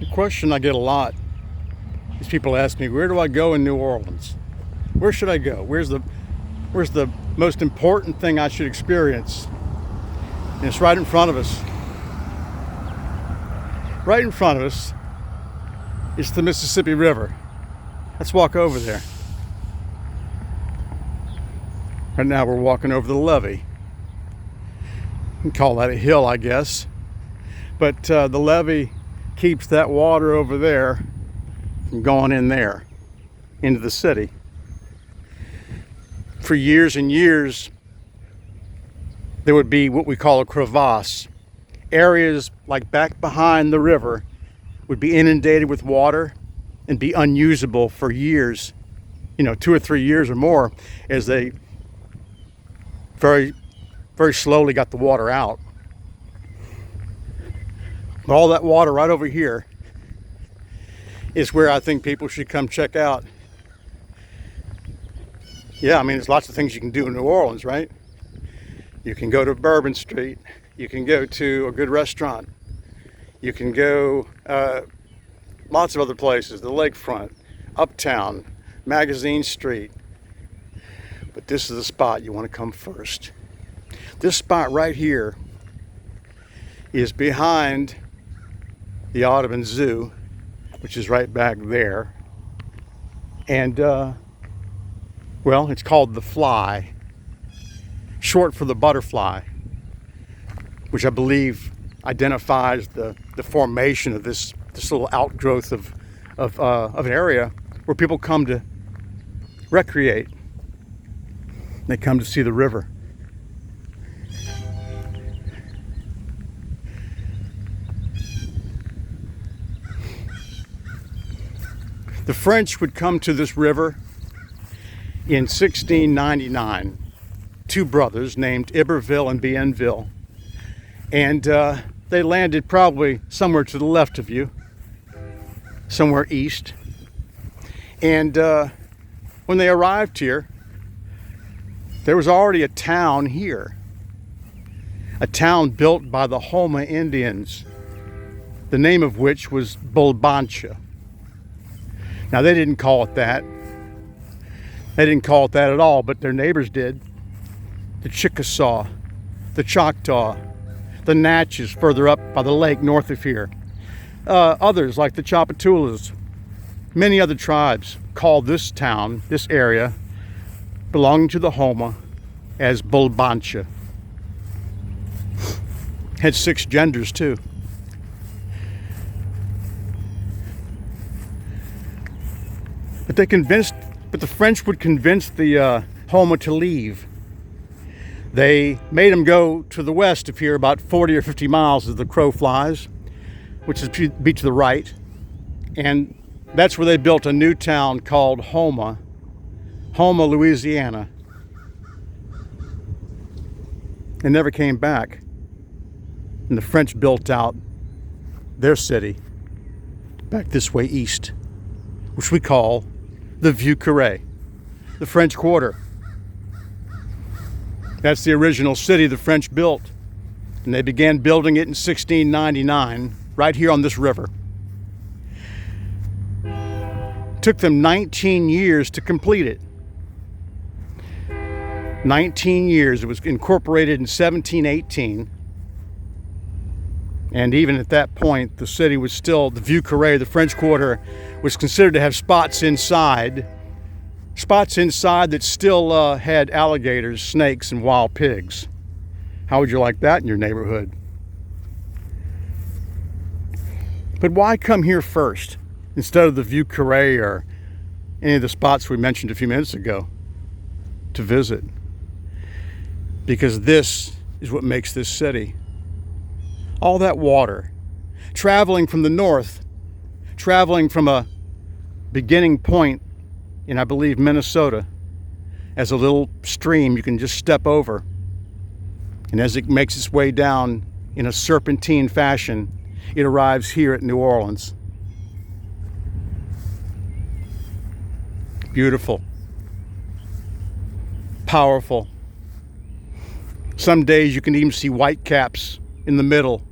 The question I get a lot is people ask me, where do I go in New Orleans? Where should I go? Where's the most important thing I should experience? And it's right in front of us. Right in front of us is the Mississippi River. Let's walk over there. Right now we're walking over the levee. You can call that a hill, I guess. But the levee keeps that water over there from going in there, into the city. For years and years, there would be what we call a crevasse. Areas like back behind the river would be inundated with water and be unusable for years, 2 or 3 years or more, as they very, very slowly got the water out. But all that water right over here is where I think people should come check out. Yeah, there's lots of things you can do in New Orleans, right? You can go to Bourbon Street. You can go to a good restaurant. You can go lots of other places, the lakefront, Uptown, Magazine Street. But this is the spot you want to come first. This spot right here is behind the Audubon Zoo, which is right back there. And, it's called the Fly, short for the butterfly, which I believe identifies the formation of this little outgrowth of an area where people come to recreate. They come to see the river. The French would come to this river in 1699. Two brothers named Iberville and Bienville. And they landed probably somewhere to the left of you, somewhere east. And when they arrived here, there was already a town here. A town built by the Houma Indians, the name of which was Bulbancha. Now, they didn't call it that. They didn't call it that at all, but their neighbors did. The Chickasaw, the Choctaw, the Natchez further up by the lake north of here. Others like the Chapatulas, many other tribes called this town, this area, belonging to the Houma, as Bulbancha. Had 6 genders too. But the French would convince the Houma to leave. They made them go to the west of here, about 40 or 50 miles as the crow flies, which is be to the right. And that's where they built a new town called Houma, Louisiana. And never came back. And the French built out their city back this way east, which we call the Vieux Carré, the French Quarter. That's the original city the French built. And they began building it in 1699, right here on this river. Took them 19 years to complete it. 19 years. It was incorporated in 1718. And even at that point, the city was still, the Vieux Carré, the French Quarter, was considered to have spots inside that still had alligators, snakes, and wild pigs. How would you like that in your neighborhood? But why come here first instead of the Vieux Carré or any of the spots we mentioned a few minutes ago to visit? Because this is what makes this city. All that water, traveling from the north, traveling from a beginning point in, I believe, Minnesota, as a little stream you can just step over. And as it makes its way down in a serpentine fashion, it arrives here at New Orleans. Beautiful, powerful. Some days you can even see white caps in the middle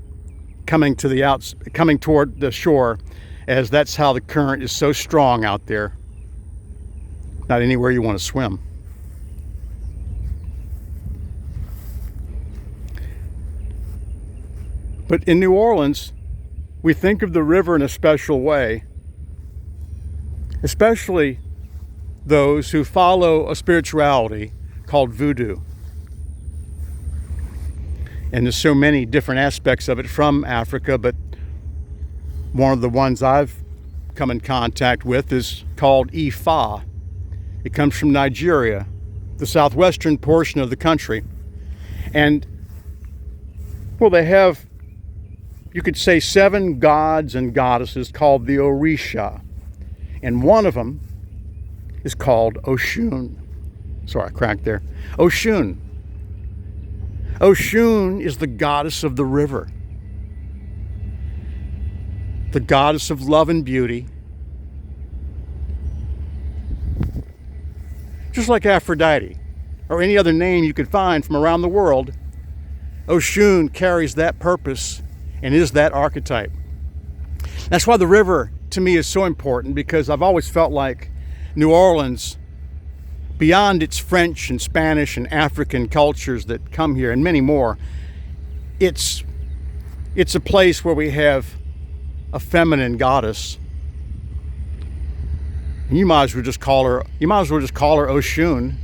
coming toward the shore, as that's how the current is so strong out there. Not anywhere you want to swim. But in New Orleans, we think of the river in a special way, especially those who follow a spirituality called voodoo. And there's so many different aspects of it from Africa, but one of the ones I've come in contact with is called Ifa. It comes from Nigeria, the southwestern portion of the country. And, well, they have, you could say, 7 gods and goddesses called the Orisha. And one of them is called Oshun. Sorry, I cracked there. Oshun. Oshun is the goddess of the river, the goddess of love and beauty. Just like Aphrodite, or any other name you could find from around the world, Oshun carries that purpose and is that archetype. That's why the river, to me, is so important, because I've always felt like New Orleans, beyond its French and Spanish and African cultures that come here, and many more, it's a place where we have a feminine goddess. And you might as well just call her Oshun.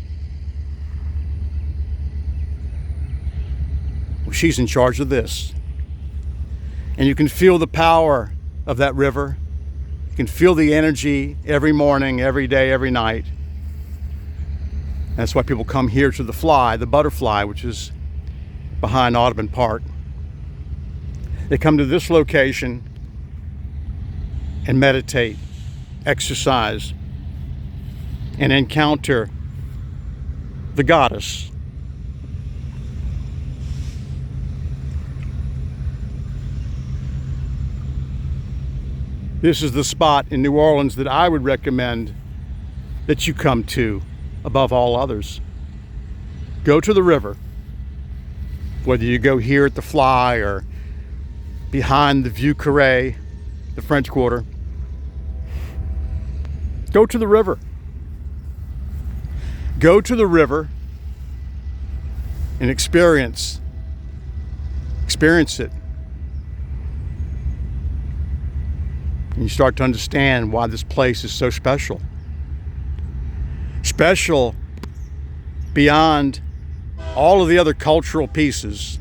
Well, she's in charge of this. And you can feel the power of that river. You can feel the energy every morning, every day, every night. That's why people come here to the butterfly, which is behind Audubon Park. They come to this location and meditate, exercise, and encounter the goddess. This is the spot in New Orleans that I would recommend that you come to above all others. Go to the river, whether you go here at the Fly or behind the Vieux Carré, the French Quarter. Go to the river. Go to the river and experience it. And you start to understand why this place is so special. Special beyond all of the other cultural pieces.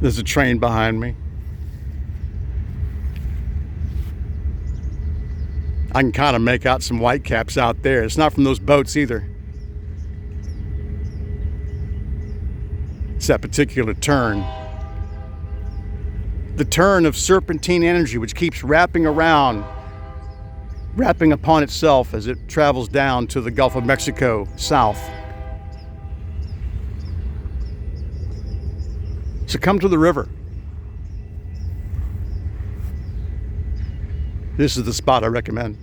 There's a train behind me. I can kind of make out some whitecaps out there. It's not from those boats either. It's that particular turn. The turn of serpentine energy, which keeps wrapping upon itself as it travels down to the Gulf of Mexico south. So come to the river. This is the spot I recommend.